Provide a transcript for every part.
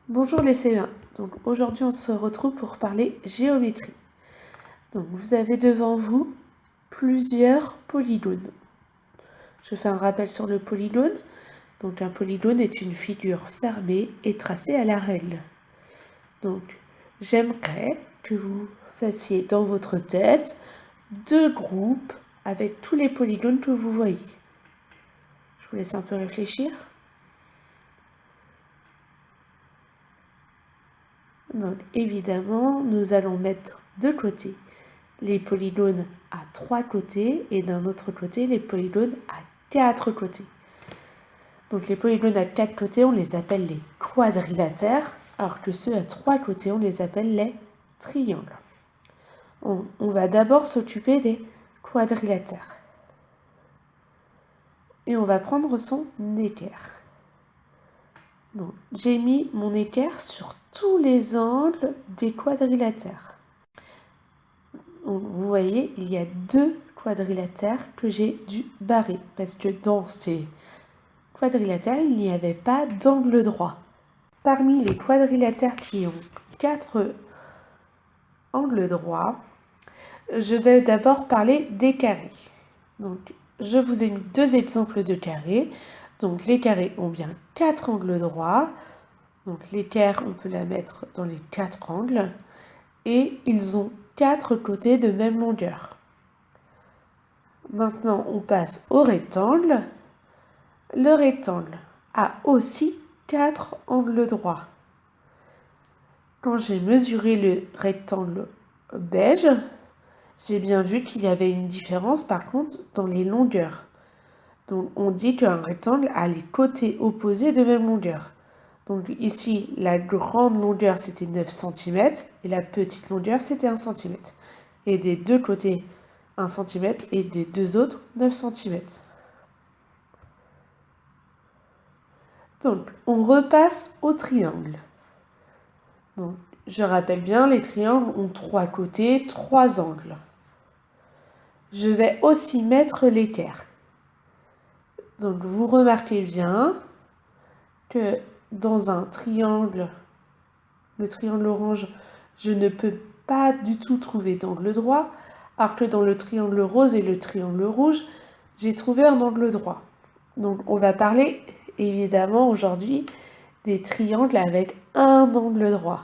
Bonjour les CE1. Donc aujourd'hui on se retrouve pour parler géométrie. Donc vous avez devant vous plusieurs polygones. Je fais un rappel sur le polygone. Donc un polygone est une figure fermée et tracée à la règle. Donc j'aimerais que vous fassiez dans votre tête 2 groupes avec tous les polygones que vous voyez. Je vous laisse un peu réfléchir. Donc évidemment, nous allons mettre de côté les polygones à 3 côtés et d'un autre côté les polygones à 4 côtés. Donc les polygones à 4 côtés, on les appelle les quadrilatères, alors que ceux à 3 côtés, on les appelle les triangles. On va d'abord s'occuper des quadrilatères. Et on va prendre son équerre. Donc j'ai mis mon équerre sur tous les angles des quadrilatères. Vous voyez, il y a 2 quadrilatères que j'ai dû barrer parce que dans ces quadrilatères, il n'y avait pas d'angle droit. Parmi les quadrilatères qui ont 4 angles droits, je vais d'abord parler des carrés. Donc, je vous ai mis 2 exemples de carrés. Donc, les carrés ont bien 4 angles droits. Donc, l'équerre, on peut la mettre dans les 4 angles. Et ils ont 4 côtés de même longueur. Maintenant, on passe au rectangle. Le rectangle a aussi 4 angles droits. Quand j'ai mesuré le rectangle beige, j'ai bien vu qu'il y avait une différence par contre dans les longueurs. Donc on dit qu'un rectangle a les côtés opposés de même longueur. Donc ici, la grande longueur c'était 9 cm et la petite longueur c'était 1 cm. Et des deux côtés 1 cm et des deux autres 9 cm. Donc on repasse au triangle. Donc, je rappelle bien, les triangles ont 3 côtés, 3 angles. Je vais aussi mettre l'équerre. Donc, vous remarquez bien que dans un triangle, le triangle orange, je ne peux pas du tout trouver d'angle droit, alors que dans le triangle rose et le triangle rouge, j'ai trouvé un angle droit. Donc, on va parler évidemment aujourd'hui des triangles avec un angle droit.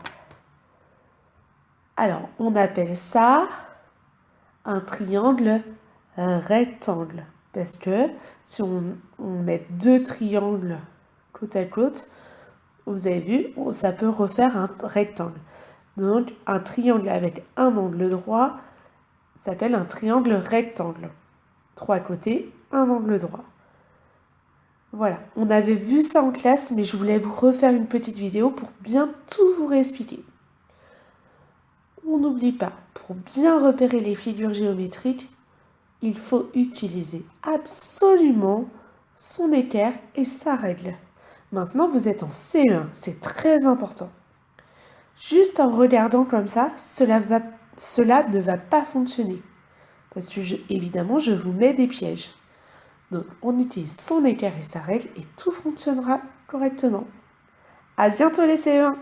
Alors, on appelle ça un triangle rectangle. Parce que si on met 2 triangles côte à côte, vous avez vu, ça peut refaire un rectangle. Donc, un triangle avec un angle droit s'appelle un triangle rectangle. 3 côtés, un angle droit. Voilà, on avait vu ça en classe, mais je voulais vous refaire une petite vidéo pour bien tout vous réexpliquer. On n'oublie pas, pour bien repérer les figures géométriques, il faut utiliser absolument son équerre et sa règle. Maintenant, vous êtes en CE1, c'est très important. Juste en regardant comme ça, cela ne va pas fonctionner. Parce que, évidemment, je vous mets des pièges. Donc, on utilise son équerre et sa règle et tout fonctionnera correctement. À bientôt les CE1!